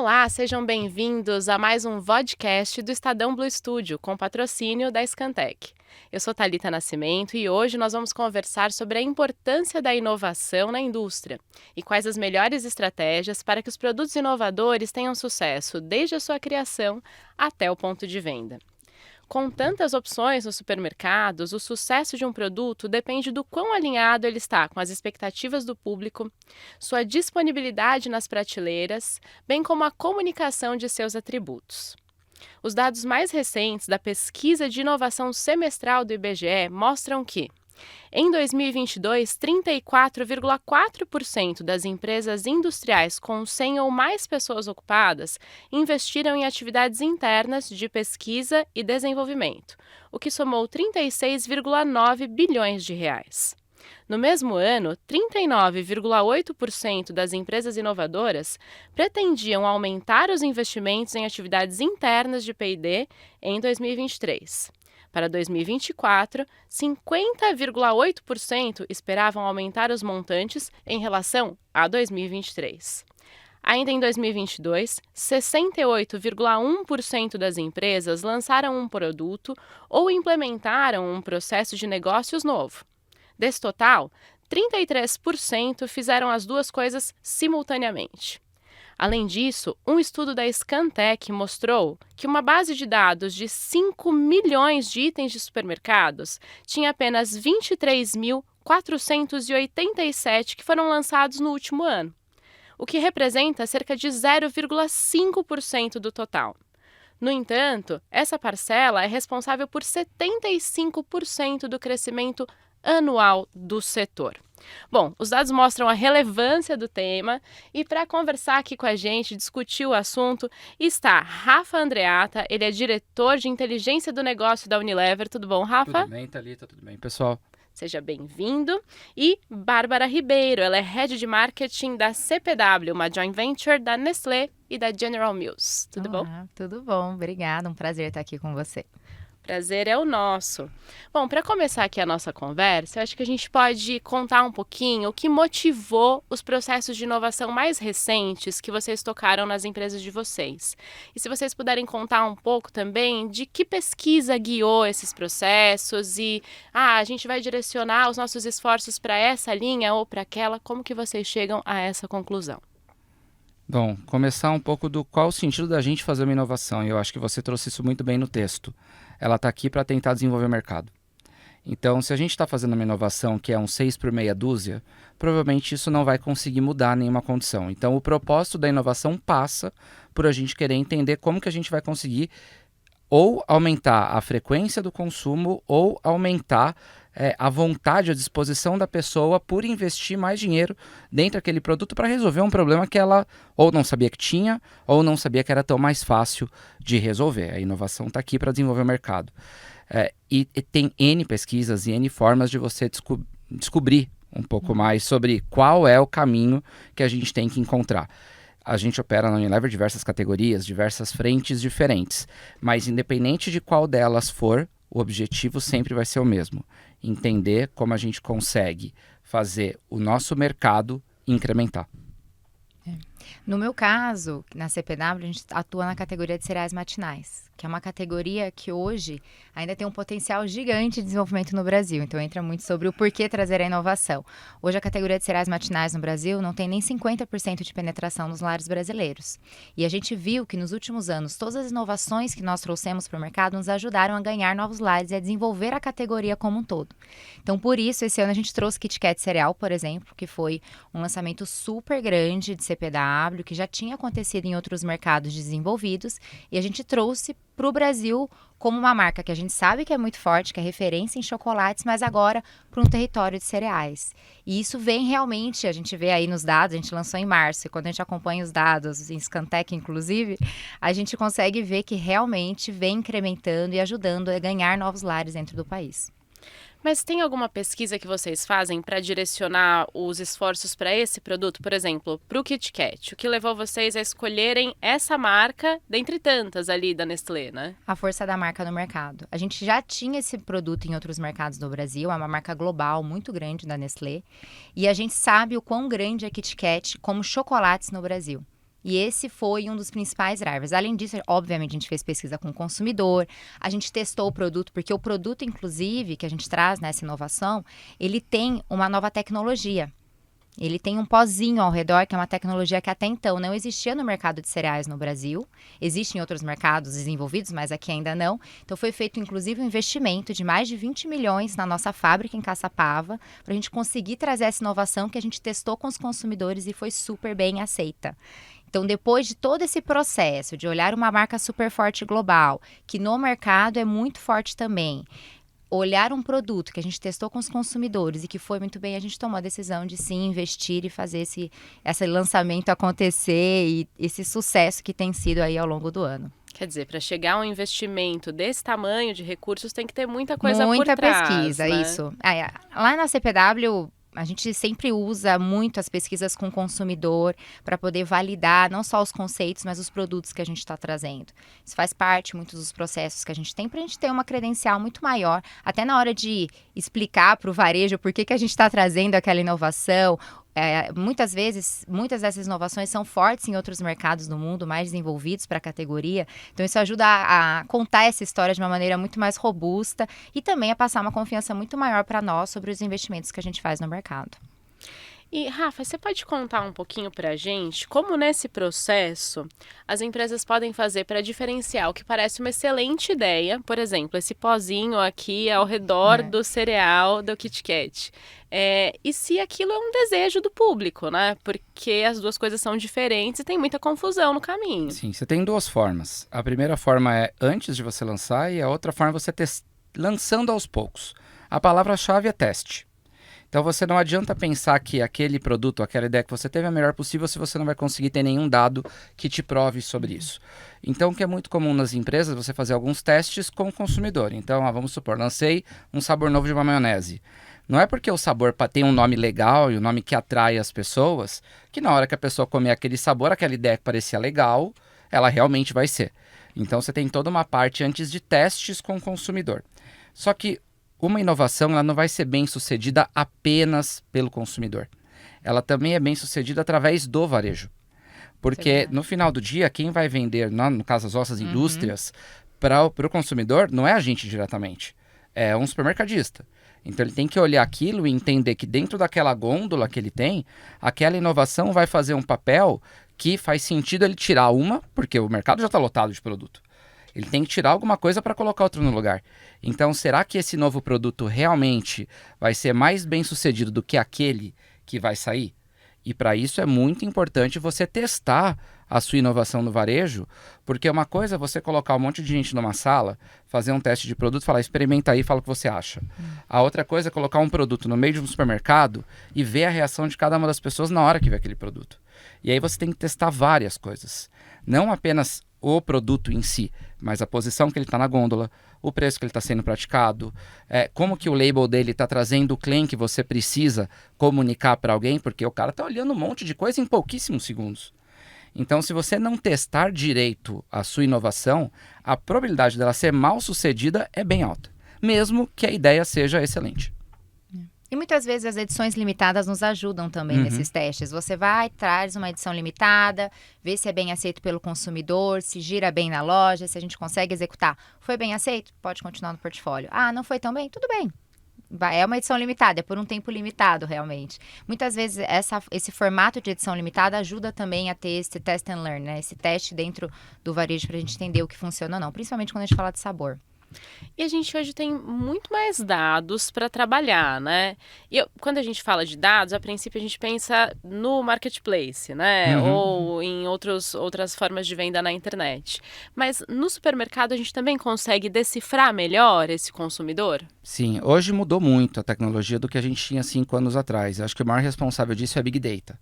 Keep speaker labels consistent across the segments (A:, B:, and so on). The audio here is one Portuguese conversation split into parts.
A: Olá, sejam bem-vindos a mais um vodcast do Estadão Blue Studio, com patrocínio da Scantec. Eu sou Thalita Nascimento e hoje nós vamos conversar sobre a importância da inovação na indústria e quais as melhores estratégias para que os produtos inovadores tenham sucesso desde a sua criação até o ponto de venda. Com tantas opções nos supermercados, o sucesso de um produto depende do quão alinhado ele está com as expectativas do público, sua disponibilidade nas prateleiras, bem como a comunicação de seus atributos. Os dados mais recentes da pesquisa de inovação semestral do IBGE mostram que, em 2022, 34,4% das empresas industriais com 100 ou mais pessoas ocupadas investiram em atividades internas de pesquisa e desenvolvimento, o que somou 36,9 bilhões de reais. No mesmo ano, 39,8% das empresas inovadoras pretendiam aumentar os investimentos em atividades internas de P&D em 2023. Para 2024, 50,8% esperavam aumentar os montantes em relação a 2023. Ainda em 2022, 68,1% das empresas lançaram um produto ou implementaram um processo de negócios novo. Desse total, 33% fizeram as duas coisas simultaneamente. Além disso, um estudo da Scantec mostrou que uma base de dados de 5 milhões de itens de supermercados tinha apenas 23.487 que foram lançados no último ano, o que representa cerca de 0,5% do total. No entanto, essa parcela é responsável por 75% do crescimento anual do setor. Bom, os dados mostram a relevância do tema e para conversar aqui com a gente, discutir o assunto, está Rafa Andreatta, ele é diretor de inteligência do negócio da Unilever. Tudo bom, Rafa?
B: Tudo bem, Thalita, tudo bem, pessoal?
A: Seja bem-vindo. E Bárbara Ribeiro, ela é Head de Marketing da CPW, uma joint venture da Nestlé e da General Mills. Tudo bom?
C: Tudo bom, obrigada, um prazer estar aqui com você.
A: Prazer é o nosso. Bom, para começar aqui a nossa conversa, eu acho que a gente pode contar um pouquinho o que motivou os processos de inovação mais recentes que vocês tocaram nas empresas de vocês. E se vocês puderem contar um pouco também de que pesquisa guiou esses processos e a gente vai direcionar os nossos esforços para essa linha ou para aquela, como que vocês chegam a essa conclusão?
B: Bom, começar um pouco do qual o sentido da gente fazer uma inovação, e eu acho que você trouxe isso muito bem no texto. Ela está aqui para tentar desenvolver o mercado. Então, se a gente está fazendo uma inovação que é um 6 por meia dúzia, provavelmente isso não vai conseguir mudar nenhuma condição. Então, o propósito da inovação passa por a gente querer entender como que a gente vai conseguir ou aumentar a frequência do consumo ou aumentar a vontade, a disposição da pessoa por investir mais dinheiro dentro daquele produto para resolver um problema que ela ou não sabia que tinha ou não sabia que era tão mais fácil de resolver. A inovação está aqui para desenvolver o mercado. E tem N pesquisas e N formas de você descobrir um pouco mais sobre qual é o caminho que a gente tem que encontrar. A gente opera na Unilever diversas categorias, diversas frentes diferentes, mas independente de qual delas for, o objetivo sempre vai ser o mesmo: entender como a gente consegue fazer o nosso mercado incrementar.
C: No meu caso, na CPW, a gente atua na categoria de cereais matinais, que é uma categoria que hoje ainda tem um potencial gigante de desenvolvimento no Brasil. Então, entra muito sobre o porquê trazer a inovação. Hoje, a categoria de cereais matinais no Brasil não tem nem 50% de penetração nos lares brasileiros. E a gente viu que, nos últimos anos, todas as inovações que nós trouxemos para o mercado nos ajudaram a ganhar novos lares e a desenvolver a categoria como um todo. Então, por isso, esse ano a gente trouxe Kit Kat Cereal, por exemplo, que foi um lançamento super grande de CPW, que já tinha acontecido em outros mercados desenvolvidos, e a gente trouxe para o Brasil como uma marca que a gente sabe que é muito forte, que é referência em chocolates, mas agora para um território de cereais. E isso vem realmente, a gente vê aí nos dados, a gente lançou em março, e quando a gente acompanha os dados, em Scantec inclusive, a gente consegue ver que realmente vem incrementando e ajudando a ganhar novos lares dentro do país.
A: Mas tem alguma pesquisa que vocês fazem para direcionar os esforços para esse produto? Por exemplo, para o Kit Kat, o que levou vocês a escolherem essa marca dentre tantas ali da Nestlé, né?
C: A força da marca no mercado. A gente já tinha esse produto em outros mercados do Brasil, é uma marca global muito grande da Nestlé, e a gente sabe o quão grande é a Kit Kat como chocolates no Brasil. E esse foi um dos principais drivers. Além disso, obviamente, a gente fez pesquisa com o consumidor, a gente testou o produto, porque o produto, inclusive, que a gente traz nessa inovação, ele tem uma nova tecnologia. Ele tem um pozinho ao redor, que é uma tecnologia que até então não existia no mercado de cereais no Brasil. Existe em outros mercados desenvolvidos, mas aqui ainda não. Então foi feito, inclusive, um investimento de mais de 20 milhões na nossa fábrica em Caçapava, para a gente conseguir trazer essa inovação que a gente testou com os consumidores e foi super bem aceita. Então, depois de todo esse processo de olhar uma marca super forte global, que no mercado é muito forte também, olhar um produto que a gente testou com os consumidores e que foi muito bem, a gente tomou a decisão de sim investir e fazer esse lançamento acontecer e esse sucesso que tem sido aí ao longo do ano.
A: Quer dizer, para chegar a um investimento desse tamanho de recursos, tem que ter muita coisa por
C: Muita
A: trás,
C: pesquisa,
A: né?
C: isso. Lá na CPW, a gente sempre usa muito as pesquisas com o consumidor para poder validar não só os conceitos, mas os produtos que a gente está trazendo. Isso faz parte muitos dos processos que a gente tem para a gente ter uma credencial muito maior, até na hora de explicar para o varejo por que a gente está trazendo aquela inovação. Muitas vezes, muitas dessas inovações são fortes em outros mercados do mundo, mais desenvolvidos para a categoria. Então, isso ajuda a contar essa história de uma maneira muito mais robusta e também a passar uma confiança muito maior para nós sobre os investimentos que a gente faz no mercado.
A: E, Rafa, você pode contar um pouquinho para a gente como nesse processo as empresas podem fazer para diferenciar o que parece uma excelente ideia, por exemplo, esse pozinho aqui ao redor do cereal do Kit Kat. E se aquilo é um desejo do público, né? Porque as duas coisas são diferentes e tem muita confusão no caminho.
B: Sim, você tem duas formas. A primeira forma é antes de você lançar e a outra forma é você lançando aos poucos. A palavra-chave é teste. Então você não adianta pensar que aquele produto, aquela ideia que você teve é a melhor possível se você não vai conseguir ter nenhum dado que te prove sobre isso. Então o que é muito comum nas empresas você fazer alguns testes com o consumidor. Então, vamos supor, lancei um sabor novo de uma maionese. Não é porque o sabor tem um nome legal e um nome que atrai as pessoas, que na hora que a pessoa comer aquele sabor, aquela ideia que parecia legal, ela realmente vai ser. Então você tem toda uma parte antes de testes com o consumidor. Só que uma inovação ela não vai ser bem sucedida apenas pelo consumidor. Ela também é bem sucedida através do varejo. Porque no final do dia, quem vai vender, no caso as nossas indústrias, para o consumidor, não é a gente diretamente. É um supermercadista. Então ele tem que olhar aquilo e entender que dentro daquela gôndola que ele tem, aquela inovação vai fazer um papel que faz sentido ele tirar uma, porque o mercado já está lotado de produto. Ele tem que tirar alguma coisa para colocar outro no lugar. Então, será que esse novo produto realmente vai ser mais bem sucedido do que aquele que vai sair? E para isso é muito importante você testar a sua inovação no varejo, porque uma coisa é você colocar um monte de gente numa sala, fazer um teste de produto, falar, experimenta aí e fala o que você acha. A outra coisa é colocar um produto no meio de um supermercado e ver a reação de cada uma das pessoas na hora que vê aquele produto. E aí você tem que testar várias coisas. Não apenas o produto em si, mas a posição que ele está na gôndola, o preço que ele está sendo praticado, como que o label dele está trazendo o claim que você precisa comunicar para alguém, porque o cara está olhando um monte de coisa em pouquíssimos segundos. Então, se você não testar direito a sua inovação, a probabilidade dela ser mal sucedida é bem alta, mesmo que a ideia seja excelente.
C: E muitas vezes as edições limitadas nos ajudam também nesses testes. Você vai, traz uma edição limitada, vê se é bem aceito pelo consumidor, se gira bem na loja, se a gente consegue executar. Foi bem aceito? Pode continuar no portfólio. Ah, não foi tão bem? Tudo bem. É uma edição limitada, é por um tempo limitado realmente. Muitas vezes esse formato de edição limitada ajuda também a ter esse test and learn, né? Esse teste dentro do varejo para a gente entender o que funciona ou não, principalmente quando a gente fala de sabor.
A: E a gente hoje tem muito mais dados para trabalhar, né? E quando a gente fala de dados, a princípio a gente pensa no marketplace, né? Ou em outras formas de venda na internet. Mas no supermercado a gente também consegue decifrar melhor esse consumidor?
B: Sim, hoje mudou muito a tecnologia do que a gente tinha 5 anos atrás. Eu acho que o maior responsável disso é a Big Data.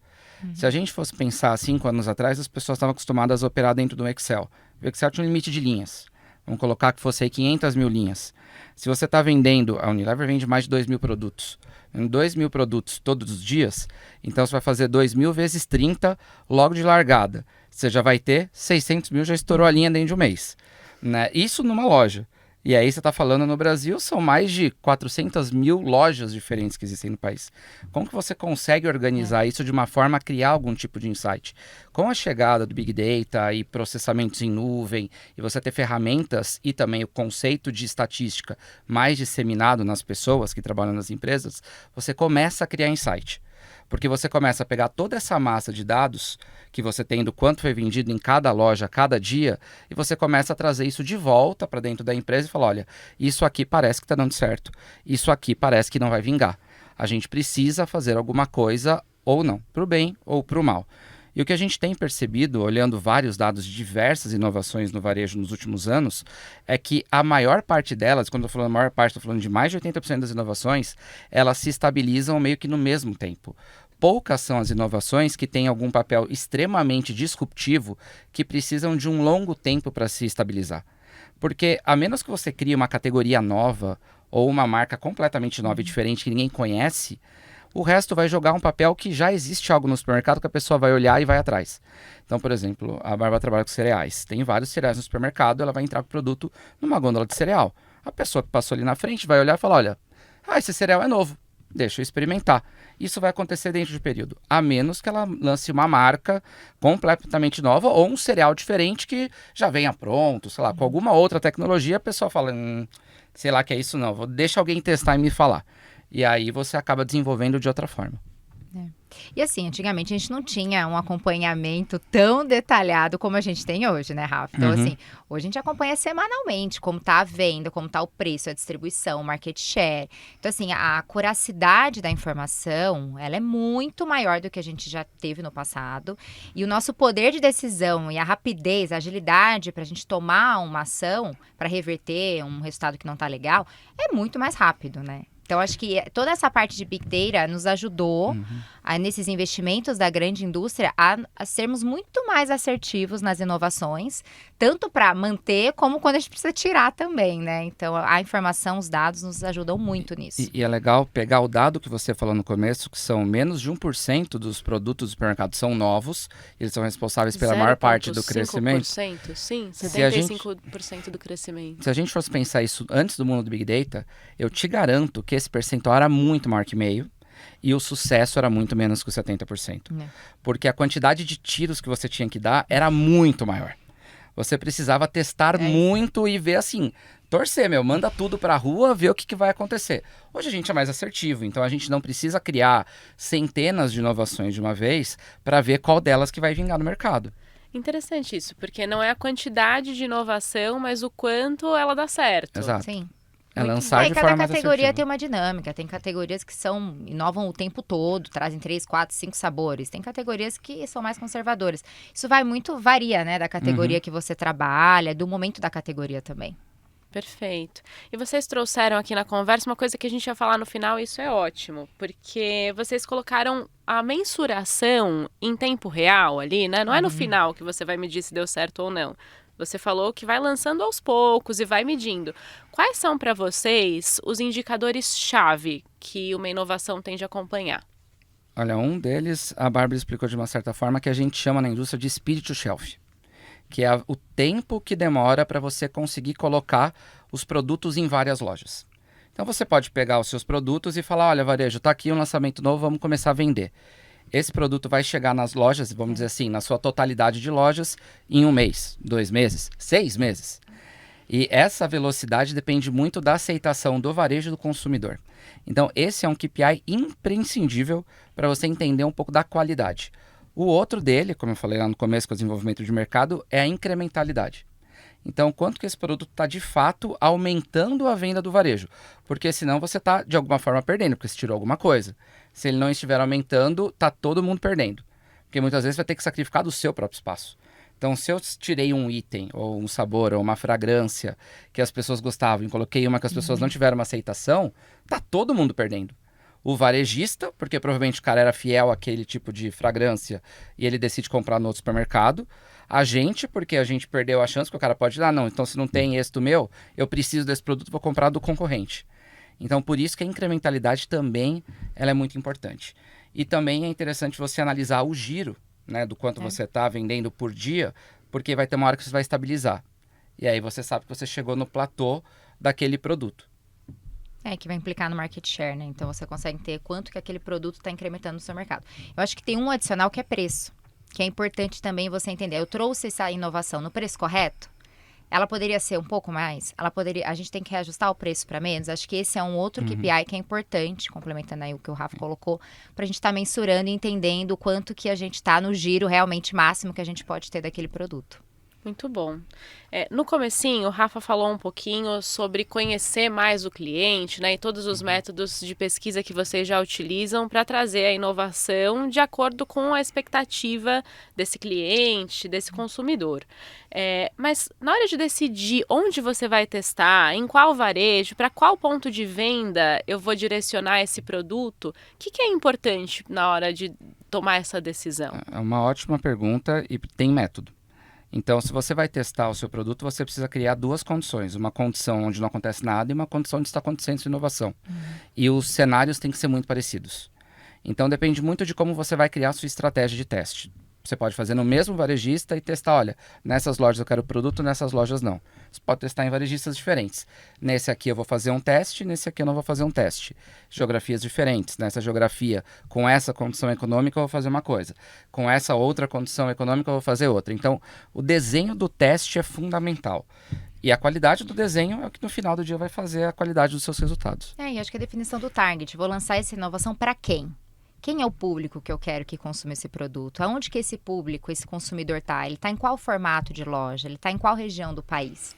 B: Se a gente fosse pensar 5 anos atrás, as pessoas estavam acostumadas a operar dentro do Excel. O Excel tinha um limite de linhas. Vamos colocar que fosse aí 500 mil linhas. Se você está vendendo, a Unilever vende mais de 2.000 produtos. 2.000 produtos todos os dias, então você vai fazer 2.000 vezes 30 logo de largada. Você já vai ter 600 mil, já estourou a linha dentro de um mês. Né? Isso numa loja. E aí você está falando no Brasil, são mais de 400 mil lojas diferentes que existem no país. Como que você consegue organizar isso de uma forma a criar algum tipo de insight? Com a chegada do Big Data e processamentos em nuvem, e você ter ferramentas e também o conceito de estatística mais disseminado nas pessoas que trabalham nas empresas, você começa a criar insight. Porque você começa a pegar toda essa massa de dados que você tem do quanto foi vendido em cada loja, cada dia, e você começa a trazer isso de volta para dentro da empresa e falar, olha, isso aqui parece que está dando certo, isso aqui parece que não vai vingar. A gente precisa fazer alguma coisa ou não, para o bem ou para o mal. E o que a gente tem percebido, olhando vários dados de diversas inovações no varejo nos últimos anos, é que a maior parte delas, quando eu estou falando a maior parte, estou falando de mais de 80% das inovações, elas se estabilizam meio que no mesmo tempo. Poucas são as inovações que têm algum papel extremamente disruptivo que precisam de um longo tempo para se estabilizar. Porque a menos que você crie uma categoria nova ou uma marca completamente nova e diferente que ninguém conhece, o resto vai jogar um papel que já existe algo no supermercado que a pessoa vai olhar e vai atrás. Então, por exemplo, a Bárbara trabalha com cereais. Tem vários cereais no supermercado, ela vai entrar com o produto numa gôndola de cereal. A pessoa que passou ali na frente vai olhar e falar, olha, esse cereal é novo, deixa eu experimentar. Isso vai acontecer dentro de período, a menos que ela lance uma marca completamente nova ou um cereal diferente que já venha pronto, sei lá, com alguma outra tecnologia, a pessoa fala, sei lá que é isso não, deixa alguém testar e me falar. E aí você acaba desenvolvendo de outra forma.
C: E assim, antigamente a gente não tinha um acompanhamento tão detalhado como a gente tem hoje, né, Rafa? Então, assim, hoje a gente acompanha semanalmente como tá a venda, como tá o preço, a distribuição, o market share. Então, assim, a curacidade da informação, ela é muito maior do que a gente já teve no passado. E o nosso poder de decisão e a rapidez, a agilidade para a gente tomar uma ação para reverter um resultado que não tá legal, é muito mais rápido, né? Então, acho que toda essa parte de Big Data nos ajudou, nesses investimentos da grande indústria, a sermos muito mais assertivos nas inovações, tanto para manter, como quando a gente precisa tirar também, né? Então, a informação, os dados nos ajudam muito nisso.
B: E é legal pegar o dado que você falou no começo, que são menos de 1% dos produtos do supermercado são novos, eles são responsáveis pela maior parte do crescimento.
A: 0,5%, sim, 75% do crescimento.
B: Se a gente fosse pensar isso antes do mundo do Big Data, eu te garanto que esse percentual era muito maior que meio e o sucesso era muito menos que os 70%. Porque a quantidade de tiros que você tinha que dar era muito maior. Você precisava testar muito e ver assim, torcer, manda tudo pra rua, ver o que vai acontecer. Hoje a gente é mais assertivo, então a gente não precisa criar centenas de inovações de uma vez para ver qual delas que vai vingar no mercado.
A: Interessante isso, porque não é a quantidade de inovação, mas o quanto ela dá certo.
B: Exato.
C: Sim.
B: É lançar de forma mais
C: cada categoria
B: assertiva.
C: tem uma dinâmica. Tem categorias que inovam o tempo todo, trazem 3, 4, 5 sabores. Tem categorias que são mais conservadoras. Isso varia, né, da categoria que você trabalha, do momento da categoria também.
A: Perfeito. E vocês trouxeram aqui na conversa uma coisa que a gente ia falar no final, e isso é ótimo, porque vocês colocaram a mensuração em tempo real ali, né? Não é no final que você vai medir se deu certo ou não. Você falou que vai lançando aos poucos e vai medindo. Quais são para vocês os indicadores-chave que uma inovação tem de acompanhar?
B: Olha, um deles, a Bárbara explicou de uma certa forma, que a gente chama na indústria de speed to shelf, que é o tempo que demora para você conseguir colocar os produtos em várias lojas. Então você pode pegar os seus produtos e falar, olha, varejo, está aqui um lançamento novo, vamos começar a vender. Esse produto vai chegar nas lojas, vamos dizer assim, na sua totalidade de lojas, em 1 mês, 2 meses, 6 meses. E essa velocidade depende muito da aceitação do varejo do consumidor. Então, esse é um KPI imprescindível para você entender um pouco da qualidade. O outro dele, como eu falei lá no começo com o desenvolvimento de mercado, é a incrementalidade. Então, quanto que esse produto está de fato aumentando a venda do varejo? Porque senão você está, de alguma forma, perdendo, porque você tirou alguma coisa. Se ele não estiver aumentando, está todo mundo perdendo. Porque muitas vezes vai ter que sacrificar do seu próprio espaço. Então, se eu tirei um item, ou um sabor, ou uma fragrância que as pessoas gostavam e coloquei uma que as pessoas não tiveram uma aceitação, está todo mundo perdendo. O varejista, porque provavelmente o cara era fiel àquele tipo de fragrância e ele decide comprar no outro supermercado. A gente, porque a gente perdeu a chance, que o cara pode dizer, não, então se não tem esse do meu, eu preciso desse produto, vou comprar do concorrente. Então, por isso que a incrementalidade também ela é muito importante. E também é interessante você analisar o giro, né, do quanto você está vendendo por dia, porque vai ter uma hora que você vai estabilizar. E aí você sabe que você chegou no platô daquele produto.
C: Que vai implicar no market share, né? Então, você consegue ter quanto que aquele produto está incrementando no seu mercado. Eu acho que tem um adicional que é preço, que é importante também você entender. Eu trouxe essa inovação no preço correto? Ela poderia ser um pouco mais? A gente tem que reajustar o preço para menos? Acho que esse é um outro KPI que é importante, complementando aí o que o Rafa colocou, para a gente estar mensurando e entendendo o quanto que a gente está no giro realmente máximo que a gente pode ter daquele produto.
A: Muito bom. No comecinho, o Rafa falou um pouquinho sobre conhecer mais o cliente, né? E todos os métodos de pesquisa que vocês já utilizam para trazer a inovação de acordo com a expectativa desse cliente, desse consumidor. Mas na hora de decidir onde você vai testar, em qual varejo, para qual ponto de venda eu vou direcionar esse produto, o que é importante na hora de tomar essa decisão?
B: É uma ótima pergunta e tem método. Então, se você vai testar o seu produto, você precisa criar duas condições. Uma condição onde não acontece nada e uma condição onde está acontecendo inovação. E os cenários têm que ser muito parecidos. Então, depende muito de como você vai criar a sua estratégia de teste. Você pode fazer no mesmo varejista e testar, olha, nessas lojas eu quero o produto, nessas lojas não. Você pode testar em varejistas diferentes. Nesse aqui eu vou fazer um teste, nesse aqui eu não vou fazer um teste. Geografias diferentes. Nessa geografia, com essa condição econômica eu vou fazer uma coisa. Com essa outra condição econômica eu vou fazer outra. Então, o desenho do teste é fundamental. E a qualidade do desenho é o que no final do dia vai fazer a qualidade dos seus resultados.
C: E acho que a definição do target. Vou lançar essa inovação para quem? Quem é o público que eu quero que consuma esse produto? Aonde que esse público, esse consumidor está? Ele está em qual formato de loja? Ele está em qual região do país?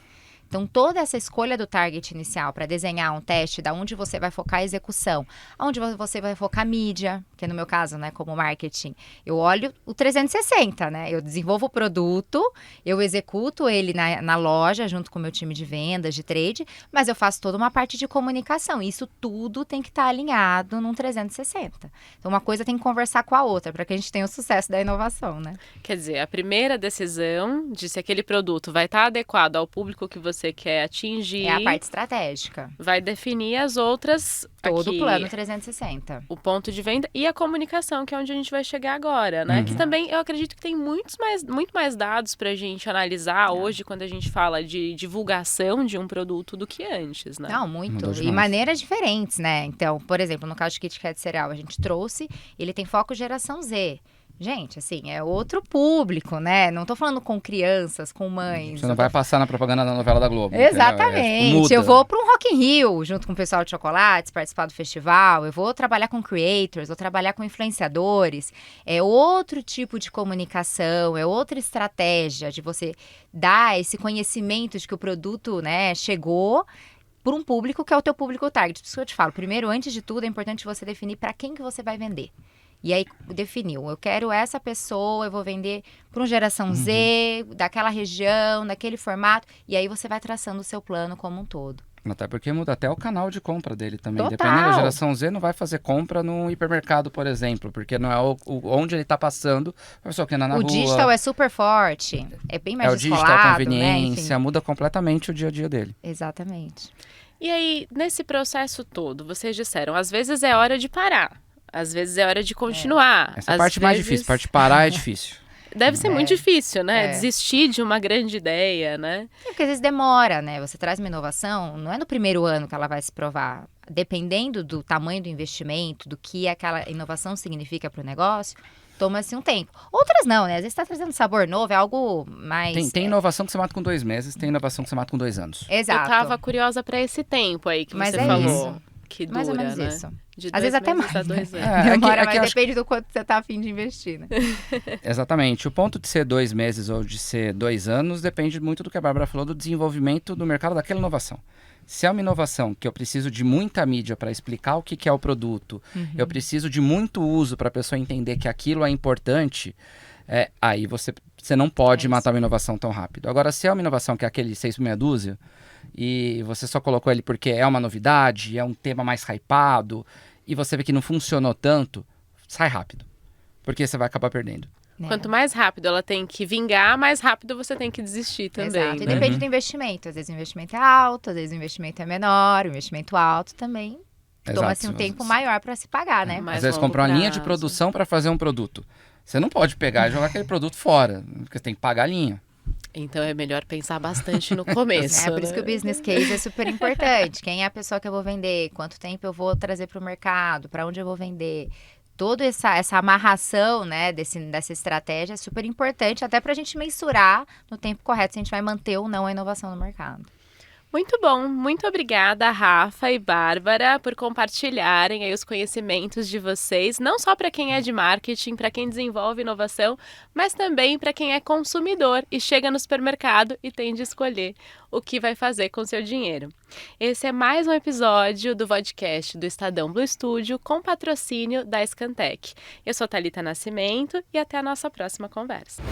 C: Então, toda essa escolha do target inicial para desenhar um teste, da onde você vai focar a execução, onde você vai focar a mídia, que no meu caso, né, como marketing, eu olho o 360, né? Eu desenvolvo o produto, eu executo ele na loja, junto com o meu time de vendas, de trade, mas eu faço toda uma parte de comunicação. Isso tudo tem que estar alinhado num 360. Então, uma coisa tem que conversar com a outra, para que a gente tenha o sucesso da inovação, né?
A: Quer dizer, a primeira decisão de se aquele produto vai estar adequado ao público que você quer atingir.
C: É a parte estratégica.
A: Vai definir as outras.
C: Todo
A: aqui,
C: o plano 360.
A: O ponto de venda e a comunicação, que é onde a gente vai chegar agora, né? Que também eu acredito que tem muito mais dados pra gente analisar hoje quando a gente fala de divulgação de um produto do que antes, né?
C: Não, muito. E maneiras diferentes, né? Então, por exemplo, no caso de Kit Kat Cereal, a gente trouxe, ele tem foco geração Z. Gente, assim, é outro público, né? Não tô falando com crianças, com mães.
B: Você não vai passar na propaganda da novela da Globo.
C: Exatamente. Eu vou para um Rock in Rio, junto com o pessoal de chocolates, participar do festival. Eu vou trabalhar com creators, vou trabalhar com influenciadores. É outro tipo de comunicação, é outra estratégia de você dar esse conhecimento de que o produto, né, chegou por um público que é o teu público target. Por isso que eu te falo, primeiro, antes de tudo, é importante você definir para quem que você vai vender. E aí, definiu, eu quero essa pessoa, eu vou vender para uma geração Z, daquela região, daquele formato. E aí, você vai traçando o seu plano como um todo.
B: Até porque muda até o canal de compra dele também.
C: Total.
B: Dependendo da geração Z, não vai fazer compra no hipermercado, por exemplo. Porque não é onde ele está passando, a pessoa que anda na rua.
C: O digital é super forte, é bem mais descolado,
B: o digital, a conveniência,
C: né?
B: muda completamente o dia a dia dele.
C: Exatamente.
A: E aí, nesse processo todo, vocês disseram, às vezes é hora de parar. Às vezes é hora de continuar.
B: Essa é a parte mais difícil, a parte de parar é difícil.
A: Deve ser muito difícil, né? Desistir de uma grande ideia, né?
C: Porque às vezes demora, né? Você traz uma inovação, não é no primeiro ano que ela vai se provar. Dependendo do tamanho do investimento, do que aquela inovação significa para o negócio, toma-se um tempo. Outras não, né? Às vezes você está trazendo sabor novo, é algo mais...
B: Tem inovação que você mata com 2 meses, tem inovação que você mata com 2 anos.
C: Exato.
A: Eu tava curiosa para esse tempo aí que
C: Mas
A: você falou. Isso. Que dura,
C: mais ou menos
A: né?
C: isso.
A: De
C: às vezes até mais.
A: A 2 anos.
C: Demora, mas depende do quanto você tá a fim de investir, né?
B: Exatamente. O ponto de ser 2 meses ou de ser 2 anos depende muito do que a Bárbara falou, do desenvolvimento do mercado daquela inovação. Se é uma inovação que eu preciso de muita mídia para explicar o que é o produto, eu preciso de muito uso para a pessoa entender que aquilo é importante, aí você não pode matar uma inovação tão rápido. Agora, se é uma inovação que é aquele 6 por meia dúzia, e você só colocou ele porque é uma novidade, é um tema mais hypado, e você vê que não funcionou tanto, sai rápido, porque você vai acabar perdendo.
A: Quanto mais rápido ela tem que vingar, mais rápido você tem que desistir também.
C: Exato.
A: Né?
C: E depende do investimento. Às vezes o investimento é alto, às vezes o investimento é menor, o investimento alto também toma-se um tempo maior para se pagar, né?
B: Às vezes comprou uma linha de produção para fazer um produto. Você não pode pegar e jogar aquele produto fora, porque você tem que pagar a linha.
A: Então é melhor pensar bastante no começo,
C: Por isso que o business case é super importante. Quem é a pessoa que eu vou vender? Quanto tempo eu vou trazer para o mercado? Para onde eu vou vender? Toda essa amarração, né, dessa estratégia é super importante, até para a gente mensurar no tempo correto se a gente vai manter ou não a inovação no mercado.
A: Muito bom, muito obrigada, Rafa e Bárbara, por compartilharem aí os conhecimentos de vocês, não só para quem é de marketing, para quem desenvolve inovação, mas também para quem é consumidor e chega no supermercado e tem de escolher o que vai fazer com seu dinheiro. Esse é mais um episódio do podcast do Estadão Blue Studio com patrocínio da Scantec. Eu sou Thalita Nascimento e até a nossa próxima conversa.